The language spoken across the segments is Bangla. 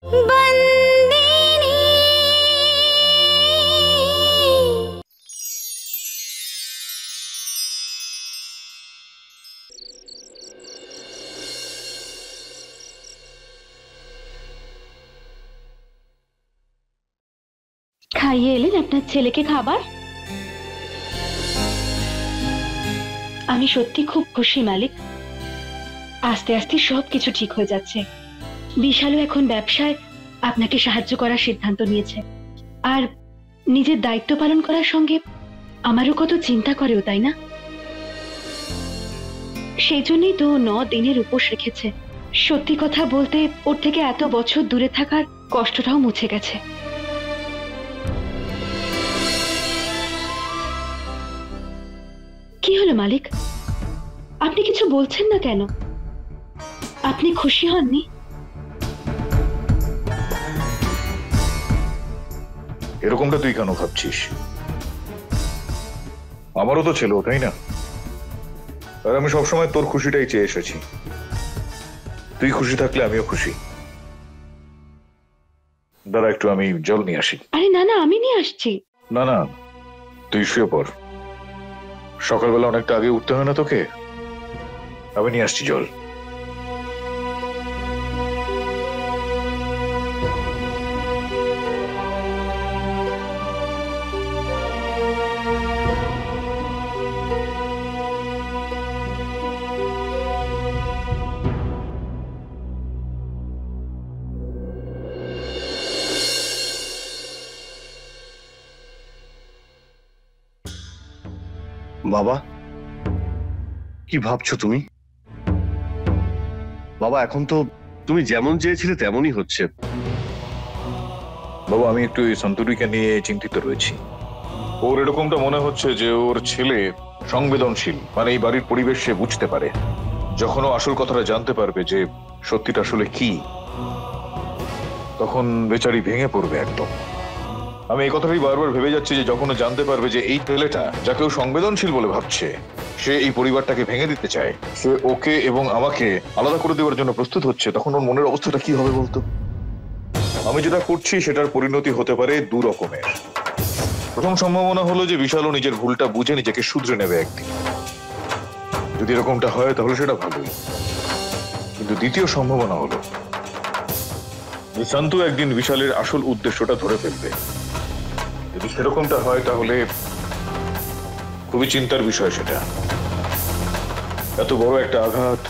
খাইয়ে এলেন আপনার ছেলেকে খাবার? আমি সত্যি খুব খুশি মালিক। আস্তে আস্তে সবকিছু ঠিক হয়ে যাচ্ছে। বিশালও এখন ব্যবসায় আপনাকে সাহায্য করার সিদ্ধান্ত নিয়েছে, আর নিজের দায়িত্ব পালন করার সঙ্গে আমারও কত চিন্তা করেও, তাই না? সেই জন্যই তো 9 দিনের উপোস রেখেছে। সত্যি কথা বলতে ওর থেকে এত বছর দূরে থাকার কষ্টটাও মুছে গেছে। কি হলো মালিক, আপনি কিছু বলছেন না কেন? আপনি খুশি হননি? এরকমটা তুই কেন ভাবছিস? আমারও তো ছিল, তাই না? আর আমি সবসময় তোর খুশিটাই চেয়ে এসেছি। তুই খুশি থাকলে আমিও খুশি। দাঁড়া, একটু আমি জল নিয়ে আসি। আরে না না, আমি নিয়ে আসছি। না না, তুই শুয়ে পড়। সকালবেলা অনেকটা আগে উঠতে হয় না তোকে? আমি নিয়ে আসছি জল। বাবা, কি ভাবছো তুমি? বাবা, এখন তো তুমি যেমন চেয়েছিলে তেমনই হচ্ছে। বাবু, আমি একটু এই সন্তুরিকে নিয়ে চিন্তিত রয়েছি। ওর এরকমটা মনে হচ্ছে যে ওর ছেলে সংবেদনশীল, মানে এই বাড়ির পরিবেশ সে বুঝতে পারে। যখন ও আসল কথাটা জানতে পারবে যে সত্যিটা আসলে কি, তখন বেচারি ভেঙে পড়বে একদম। আমি এই কথাটাই বারবার ভেবে যাচ্ছি যে যখন ও জানতে পারবে যে এই ছেলেটা, যাকে ও সংবেদনশীল বলে ভাবছে, সে এই পরিবারটাকে ভেঙে দিতে চায়, সে ওকে এবং আমাকে আলাদা করে দেওয়ার জন্য প্রস্তুত হচ্ছে, তখন ওর মনের অবস্থাটা কি হবে বলতো? আমি যেটা করছি সেটার পরিণতি হতে পারে 2 রকমের। প্রথম সম্ভাবনা হলো যে বিশালও নিজের ভুলটা বুঝে নিজেকে শুধরে নেবে একদিন। যদি এরকমটা হয় তাহলে সেটা ভালোই। কিন্তু দ্বিতীয় সম্ভাবনা হলো যে সন্তু একদিন বিশালের আসল উদ্দেশ্যটা ধরে ফেলবে। যদি সেরকমটা হয় তাহলে খুবই চিন্তার বিষয় সেটা। এত বড় একটা আঘাত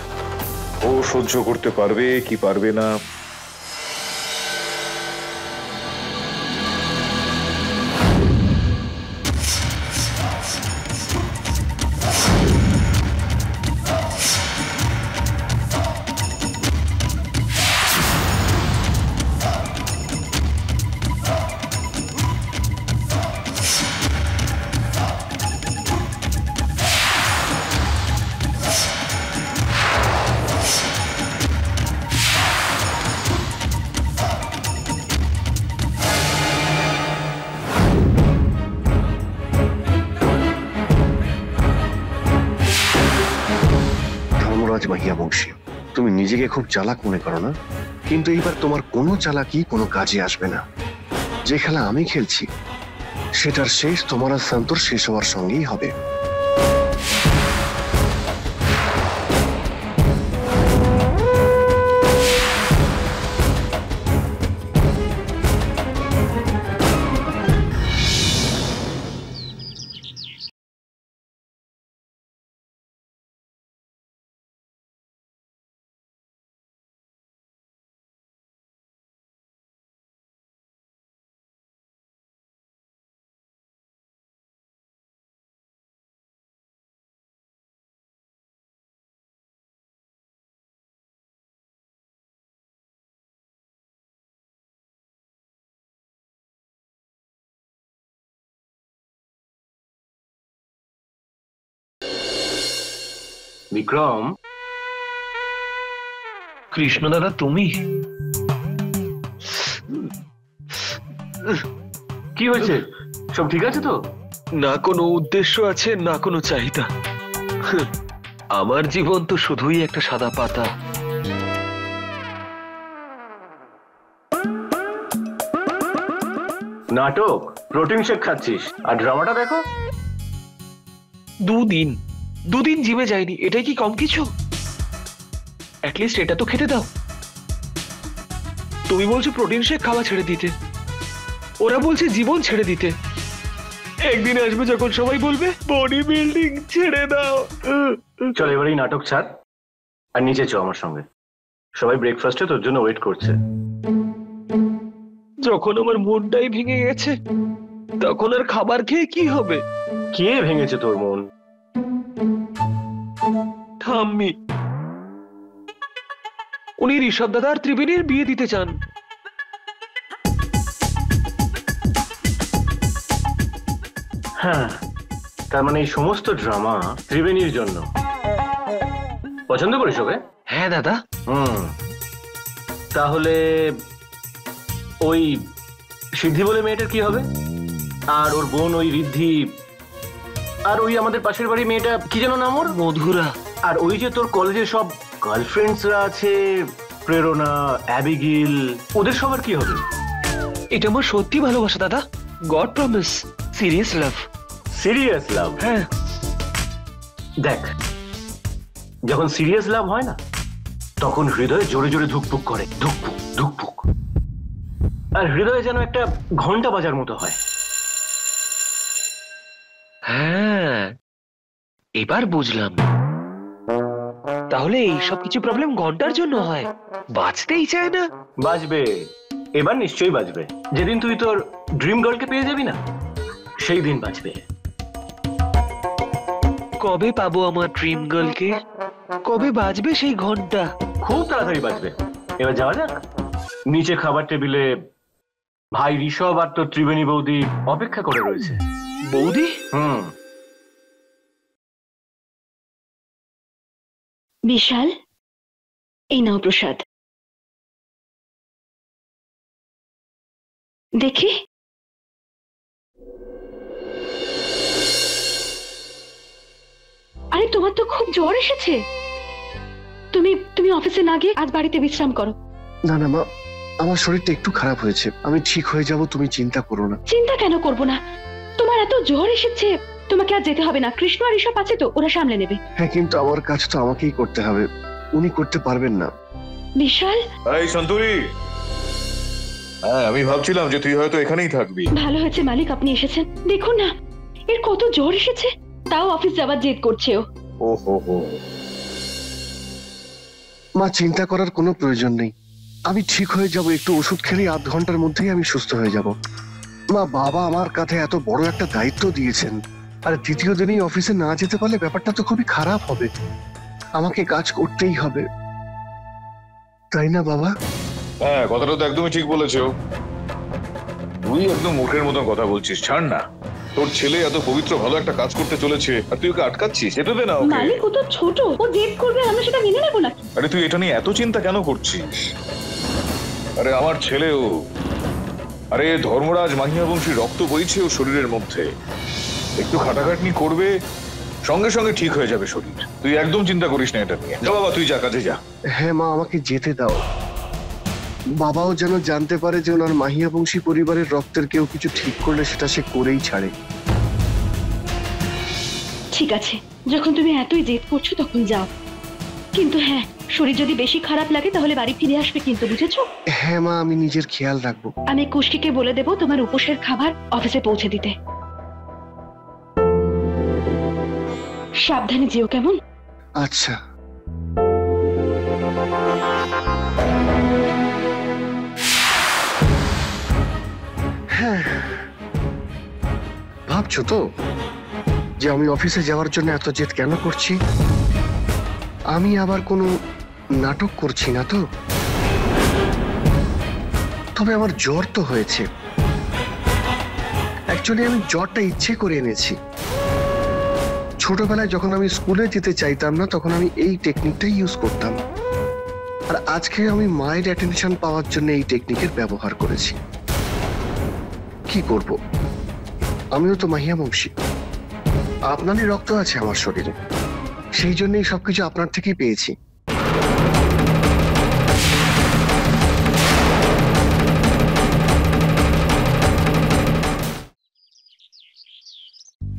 ও সহ্য করতে পারবে কি পারবে না। মাহিয়া বংশী, তুমি নিজেকে খুব চালাক মনে করো না? কিন্তু এইবার তোমার কোনো চালাকি কোনো কাজে আসবে না। যে খেলা আমি খেলছি সেটার শেষ তোমার আর সন্তোর শেষ হওয়ার সঙ্গেই হবে। বিক্রম, কৃষ্ণ দাদা তুমি? কি হয়েছে? সব ঠিক আছে তো? না কোনো উদ্দেশ্য আছে, না কোনো চাহিদা। আমার জীবন তো শুধুই একটা সাদা পাতা। নাটক, প্রোটিন শেক খাচ্ছিস, আর ড্রামাটা দেখো। দুদিন জিমে যায়নি, এটাই কি কম কিছু? অ্যাটলিস্ট এটা তো খেতে দাও। তুমি বলছো প্রোটিন শেক খাওয়া ছেড়ে দিতে, ওরা বলছে জীবন ছেড়ে দিতে। একদিন আসবে যখন সবাই বলবে বডি বিল্ডিং ছেড়ে দাও। চল এবারই নাটক ছাড় আর নিচে চ আমার সঙ্গে, সবাই ব্রেকফাস্টে তোর জন্য ওয়েট করছে। যখন আমার মনটাই ভেঙে গেছে তখন আর খাবার খেয়ে কি হবে? কে ভেঙেছে তোর মন? ঠাম্মি, উনি ঋষভ দাদা আর ত্রিবেণীর বিয়ে দিতে চান। হ্যাঁ, তার মানে এই সমস্ত ড্রামা ত্রিবেণীর জন্য। পছন্দ করিস ওকে? হ্যাঁ দাদা। তাহলে ওই সিদ্ধি বলে মেয়েটার কি হবে? আর ওর বোন ওই ঋদ্ধি, আর ওই আমাদের পাশের বাড়ি মেয়েটা কি যেন নাম ওর? মধুরা। আর ওই যে তোর কলেজে সব গার্লফ্রেন্ডসরা আছে, প্রেরণা, অ্যাবিগেল, ওদের সবার কি হবে? এটা আমার সত্যি ভালোবাসা দাদা, গড প্রমিস, সিরিয়াস লাভ। সিরিয়াস লাভ? হ্যাঁ। দেখ, যখন সিরিয়াস লাভ হয় না তখন হৃদয়ে জোরে জোরে ধুকপুক করে, ধুকপুক ধুকপুক, আর হৃদয়ে যেন একটা ঘন্টা বাজার মতো হয়। হ্যাঁ, এবার বুঝলাম। তাহলে এই সব কিছু প্রবলেম ঘন্টার জন্য হয়, বাঁচতেই চায় না। বাঁচবে, এবার নিশ্চয়ই বাঁচবে। যেদিন তুই তোর ড্রিম গার্লকে পেয়ে যাবি না, সেই দিন বাঁচবে। কবে পাবো আমার ড্রিম গার্লকে? কবে বাজবে সেই ঘন্টা? খুব তাড়াতাড়ি বাঁচবে। এবার যাওয়া যাক নিচে, খাবার টেবিলে ভাই ঋষভ আর তোর ত্রিবেণী বৌদি অপেক্ষা করে রয়েছে। বৌদি? বিশাল, এই নাও প্রসাদ। দেখি। আরে তোমার তো খুব জ্বর এসেছে। তুমি অফিসে না গিয়ে আজ বাড়িতে বিশ্রাম করো। না না মা, আমার শরীরটা একটু খারাপ হয়েছে, আমি ঠিক হয়ে যাব, তুমি চিন্তা করো না। চিন্তা কেন করবো না? তোমার এত জ্বর এসেছে, তোমাকে আর যেতে হবে না। কৃষ্ণ আর ঋষভ আছে তো, ওরা সামলে নেবে। হ্যাঁ, কিন্তু আমার কাজ তো আমাকেই করতে হবে, উনি করতে পারবেন না। বিশাল। এই সন্তরি, হ্যাঁ আমি ভাবছিলাম যে তুই হয়তো এখানেই থাকবি। ভালো হয়েছে মালিক আপনি এসেছেন। দেখুন না এর কত জ্বর এসেছে, তাও অফিস যাবার জেদ করছে ও। ওহো, মা চিন্তা করার কোনো প্রয়োজন নেই, আমি ঠিক হয়ে যাব। একটু ওষুধ খেলে আধ ঘন্টার মধ্যেই আমি সুস্থ হয়ে যাব। মা, বাবা আমার কাঁধে এত বড় একটা দায়িত্ব দিয়েছেন, আর দ্বিতীয় দিনই অফিসে না যেতে পারলে ব্যাপারটা তো খুবই খারাপ হবে। আমাকে কাজ করতেই হবে, তাই না বাবা? হ্যাঁ কথাটা তো একদমই ঠিক বলেছো। তুই একদম মুখের মতন কথা বলছিস, ছাড় না। তোর ছেলে এত পবিত্র ভালো একটা কাজ করতে চলেছে আর তুই ওকে আটকাচ্ছিস, এটা দে না ওকে। মালিক ও তো ছোট, ও জেদ করবে, আমরা সেটা মেনে নেবো নাকি? আরে তুই এটা নিয়ে এত চিন্তা কেন করছিস? আরে আমার ছেলেও, আরে ধর্মরাজ মাহিয়া বংশী রক্ত বইছে ও শরীরের মধ্যে। একটু খাটাখাটনি করবে, সঙ্গে সঙ্গে ঠিক হয়ে যাবে শরীর। তুই একদম চিন্তা করিস না এটা নিয়ে। যা বাবা, তুই যা কাজে যা। হ্যাঁ মা, আমাকে যেতে দাও। বাবাও যেন জানতে পারে যে ওনার মাহিয়া বংশী পরিবারের রক্তের কেউ কিছু ঠিক করলে সেটা সে করেই ছাড়ে। ঠিক আছে, যখন তুমি এতই জেদ করছো তখন যাও, কিন্তু হ্যাঁ শরীর যদি বেশি খারাপ লাগে তাহলে বাড়ি ফিরে আসবে কিন্তু, বুঝেছো? হ্যাঁ মা, আমি নিজের খেয়াল রাখবো। আমি কুষ্টিকে বলে দেবো তোমার উপোসের খাবার অফিসে পৌঁছে দিতে। সাবধানে যেও, কেমন? আচ্ছা। হ্যাঁ, ভাবছো তো যে আমি অফিসে যাওয়ার জন্য এত জেদ কেন করছি? আমি আবার কোনো নাটক করছি না তো। তবে আমার জ্বর তো হয়েছে। অ্যাকচুয়ালি আমি জ্বরটা ইচ্ছে করে এনেছি। ছোটবেলায় যখন আমি স্কুলে যেতে চাইতাম না তখন আমি এই টেকনিকটাই ইউজ করতাম, আর আজকে আমি মায়ের অ্যাটেনশন পাওয়ার জন্য এই টেকনিকের ব্যবহার করেছি। কি করব, আমিও তো মাহিয়া বংশী, আপনারই রক্ত আছে আমার শরীরে, সেই জন্যই সবকিছু আপনার থেকেই পেয়েছি।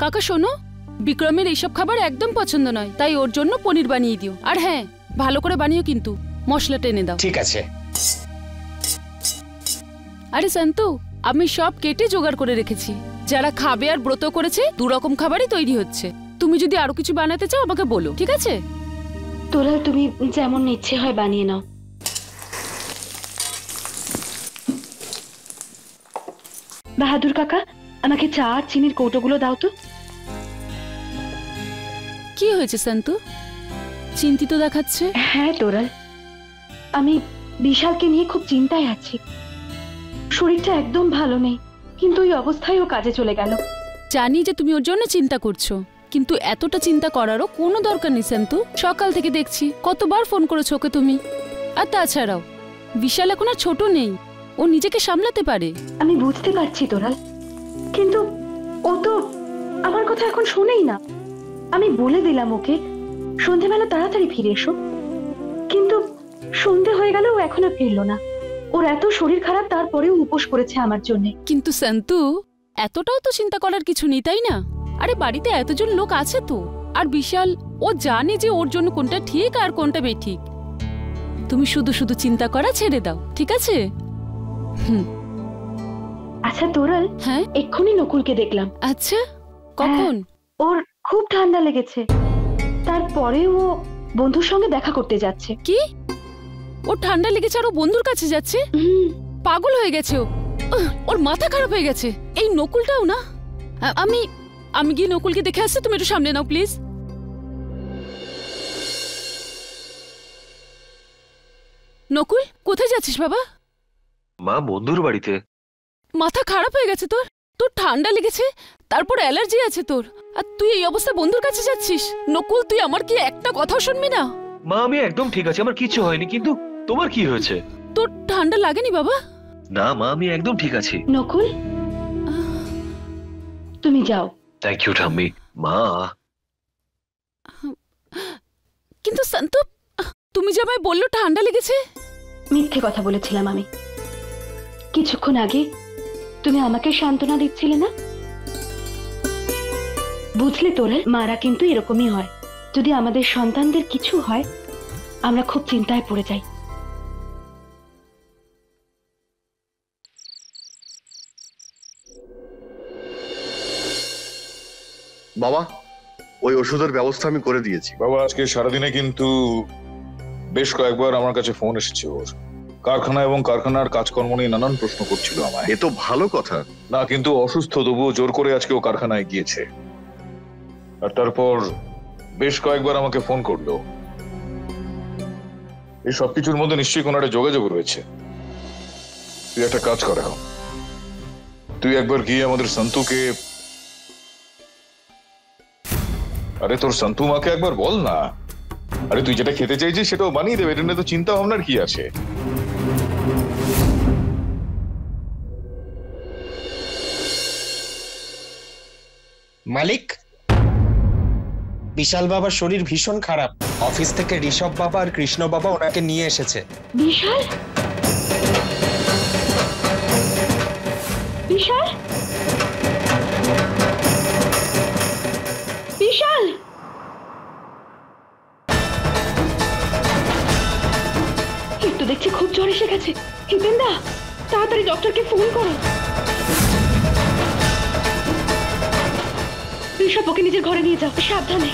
কাকা শোনো, বিক্রমের এইসব খাবার একদম পছন্দ নয়, তাই ওর জন্য পনির বানিয়ে দিও। আর হ্যাঁ, ভালো করে বানিও কিন্তু, মশলা টেনে দাও। ঠিক আছে। আরে শান্তু, আমি সব কেটে জোগাড় করে রেখেছি। যারা খাবে আর ব্রত করেছে 2 রকম খাবারই তৈরি হচ্ছে। তুমি যদি আরো কিছু বানাতে চাও আমাকে বলো, ঠিক আছে? তোরা তুমি যেমন ইচ্ছে হয় বানিয়ে নাও। বাহাদুর কাকা, আমাকে চা আর চিনির কৌটোগুলো দাও তো। কি হয়েছে শান্তু, চিন্তিত দেখাচ্ছে? হ্যাঁ তোরাল, আমি বিশালকে নিয়ে খুব চিন্তায় আছি। শরীরটা একদম ভালো নেই, কিন্তু ওই অবস্থায় ও কাজে চলে গেল। জানি যে তুমি ওর জন্য চিন্তা করছো, কিন্তু এতটা চিন্তা করারও কোনো দরকার নেই শান্তু। সকাল থেকে দেখছি কতবার ফোন করেছো ওকে তুমি। আর তাছাড়াও বিশাল এখন আর ছোট নেই, ও নিজেকে সামলাতে পারে। আমি বুঝতে পারছি তোরাল, কিন্তু ও তো আমার কথা এখন শোনেই না। আমি বলে দিলাম ওকে সন্ধেবেলা তাড়াতাড়ি ফিরে এসো, কিন্তু সন্ধে হয়ে গেল ও এখনো ফিরলো না। ওর এত শরীর খারাপ, তারপরেও উপোস করেছে আমার জন্য। কিন্তু শান্তু, এতটাও তো চিন্তা করার কিছু নেই, তাই না? আরে বাড়িতে এতজন লোক আছে তো। আর বিশাল ও জানে যে ওর জন্য কোনটা ঠিক আর কোনটা বেঠিক। তুমি শুধু শুধু চিন্তা করা ছেড়ে দাও, ঠিক আছে? আচ্ছা তোরাল, হ্যাঁ এক্ষুনি নকুলকে দেখলাম। আচ্ছা, কখন? ওর খুব ঠান্ডা লেগেছে, তারপরে ও বন্ধুর সঙ্গে দেখা করতে যাচ্ছে। কি? ওর ঠান্ডা লেগেছে আর ও বন্ধুর কাছে যাচ্ছে? পাগল হয়ে গেছে ও। ওর মাথা খারাপ হয়ে গেছে। এই নকুলটাও না। আমি আমি গিয়ে নকুলকে দেখে আসছি, তুমি একটু সামনে নাও প্লিজ। নকুল, কোথায় যাচ্ছিস বাবা? মা, বন্ধুর বাড়িতে। মাথা খারাপ হয়ে গেছে তোর? তোর ঠান্ডা লেগেছে, তারপর অ্যালার্জি আছে তোর, আর তুই এই অবস্থা বন্ধুর কাছে যাচ্ছিস? নকুল, তুই আমার কি একটা কথাও শুনবি না? মা, আমি একদম ঠিক আছে, আমার কিছু হয়নি। কিন্তু তোমার কি হয়েছে? তোর ঠান্ডা লাগেনি বাবা? না মা, আমি একদম ঠিক আছি। নকুল, তুমি যাও। থ্যাংক ইউ ঠাম্মি। মা, কিন্তু শান্তু, তুমি যে আমায় বললো ঠান্ডা লেগেছে। মিথ্যে কথা বলেছিলাম আমি। কিছুক্ষণ আগে তুমি আমাকে সান্ত্বনা দিচ্ছিলে না? বুঝলে তোরা, মারা কিন্তু এরকমই হয়। যদি আমাদের সন্তানদের কিছু হয়, আমরা খুব চিন্তায় পড়ে যাই। বাবা, ওই ওষুধের ব্যবস্থা আমি করে দিয়েছি। বাবা, আজকে সারাদিনে কিন্তু বেশ কয়েকবার আমার কাছে ফোন এসেছে ওর। কারখানা এবং কারখানার কাজকর্ম নিয়ে নানান প্রশ্ন করছিল আমায়। এ তো ভালো কথা। না, কিন্তু অসুস্থ, তবুও জোর করে আজকে ও কারখানায় গিয়েছে। আর তারপর বেশ কয়েকবার আমাকে ফোন করলো। এই সবকিছুর মধ্যে নিশ্চয়ই কোনো একটা যোগাযোগ রয়েছে। তুই একটা কাজ কর, এখন তুই একবার গিয়ে আমাদের সন্তুকে, আরে তোর সন্তু মাকে একবার বল না। আরে তুই যেটা খেতে চাইছিস সেটাও বানিয়ে দেবে, এটা নিয়ে তো চিন্তা ভাবনার কি আছে? মালিক, বিশাল বাবার শরীর ভীষণ খারাপ। অফিস থেকে ঋষভ বাবা আর কৃষ্ণ বাবা ওনাকে নিয়ে এসেছে। বিশাল, বিশাল, বিশাল! একটু দেখছি খুব জ্বর এসে গেছে। হিতেন্দা, তাড়াতাড়ি ডক্টরকে ফোন করো। ঋষভ, ওকে নিজের ঘরে নিয়ে যাও, সাবধানে।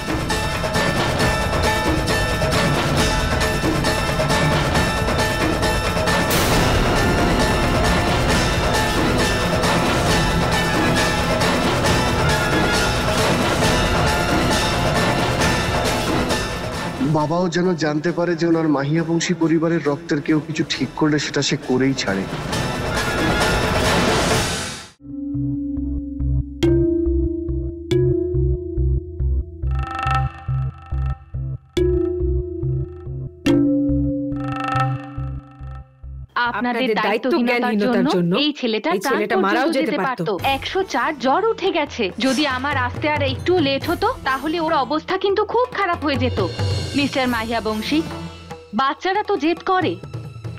বাবাও যেন জানতে পারে যে ওনার মাহিয়া বংশী পরিবারের রক্তের কেউ কিছু ঠিক করলে সেটা সে করেই ছাড়ে। আপনাদের দায়িত্বজ্ঞানহীনতার জন্য এই ছেলেটা মারাও যেতে পারত। 104 জ্বর উঠে গেছে। যদি আমার আসতে আর একটু লেট হতো, তাহলে ওর অবস্থা কিন্তু খুব খারাপ হয়ে যেত। মিস্টার মাহিয়া বংশী, বাচ্চারা তো জেদ করে,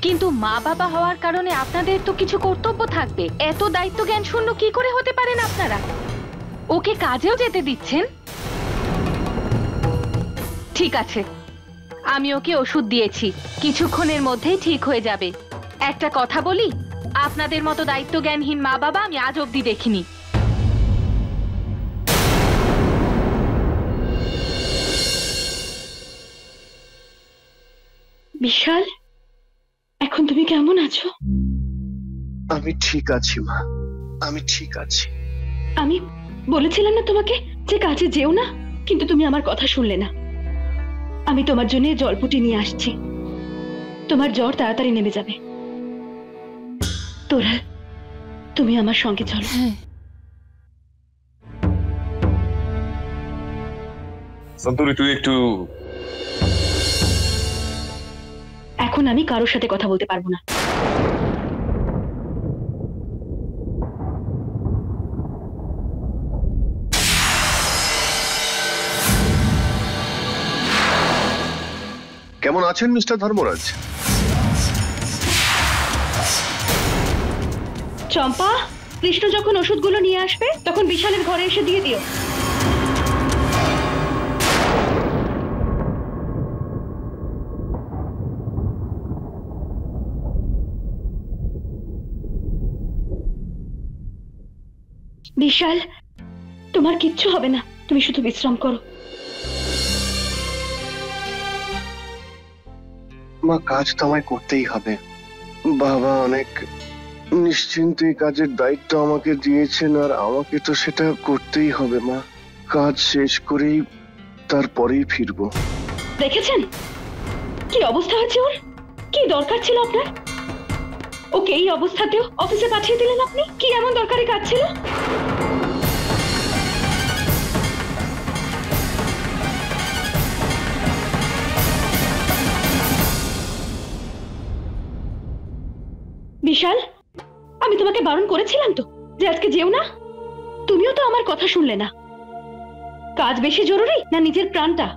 কিন্তু মা বাবা হওয়ার কারণে আপনাদের তো কিছু কর্তব্য থাকবে। এত দায়িত্ব জ্ঞান শূন্য কি করে হতে পারেন আপনারা? ওকে কাজেও যেতে দিচ্ছেন? ঠিক আছে, আমি ওকে ওষুধ দিয়েছি, কিছুক্ষণের মধ্যেই ঠিক হয়ে যাবে। একটা কথা বলি, আপনাদের মতো দায়িত্বজ্ঞানহীন মা বাবা আমি আজ অবধি দেখিনি। বিশাল, এখন তুমি কেমন আছো? আমি ঠিক আছি মা, আমি ঠিক আছি। আমি বলেছিলাম না তোমাকে যে কাজে যেও না, কিন্তু তুমি আমার কথা শুনলে না। আমি তোমার জন্য জলপুটি নিয়ে আসছি, তোমার জ্বর তাড়াতাড়ি নেমে যাবে। তোরা, তুমি আমার সঙ্গে চলো। হ্যাঁ, সন্তোরি তুই একটু। এখন আমি কারোর সাথে কথা বলতে পারবো না। কেমন আছেন মিস্টার ধর্মরাজ? চম্পা, কৃষ্ণ যখন ওষুধগুলো নিয়ে আসবে তখন বিশালের ঘরে এসে দিয়ে দিও। বিশাল, তোমার কিচ্ছু হবে না, তুমি শুধু বিশ্রাম করো। মা, কাজ তো আমায় করতেই হবে। বাবা অনেক নিশ্চিন্তে কাজের দায়িত্ব আমাকে দিয়েছেন, আর আমাকে তো সেটা করতেই হবে মা। কাজ শেষ করেই তারপরেই ফিরবো। দেখেছেন কি অবস্থা হয়েছে ওর? কি দরকার ছিল আপনার? ওকে এই অবস্থাতেও অফিসে পাঠিয়ে দিলেন আপনি? কি এমন দরকারি কাজ ছিল? বিশাল, আমি তোমাকে বারণ করেছিলাম তো যে আজকে যেও না। তুমিও তো আমার কথা শুনলে না। কাজ বেশি জরুরি না নিজের প্রাণটা?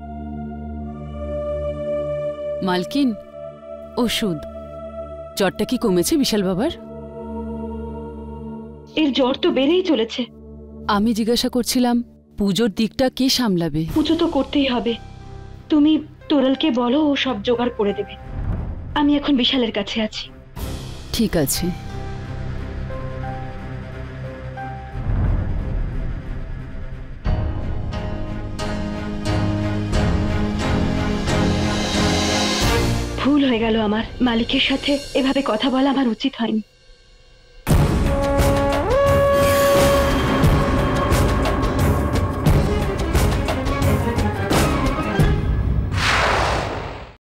মালকিন, ওষুধ। জ্বরটা কি কমেছে বিশাল বাবার? এর জ্বর তো বেড়েই চলেছে। আমি জিজ্ঞাসা করছিলাম পুজোর দিকটা কে সামলাবে? পুজো তো করতেই হবে। তুমি তোরালকে বলো, ও সব জোগাড় করে দেবে। আমি এখন বিশালের কাছে আছি। ঠিক আছে। ভুল হয়ে গেল আমার। মালিকের সাথে এভাবে কথা বলা আমার উচিত হয়নি।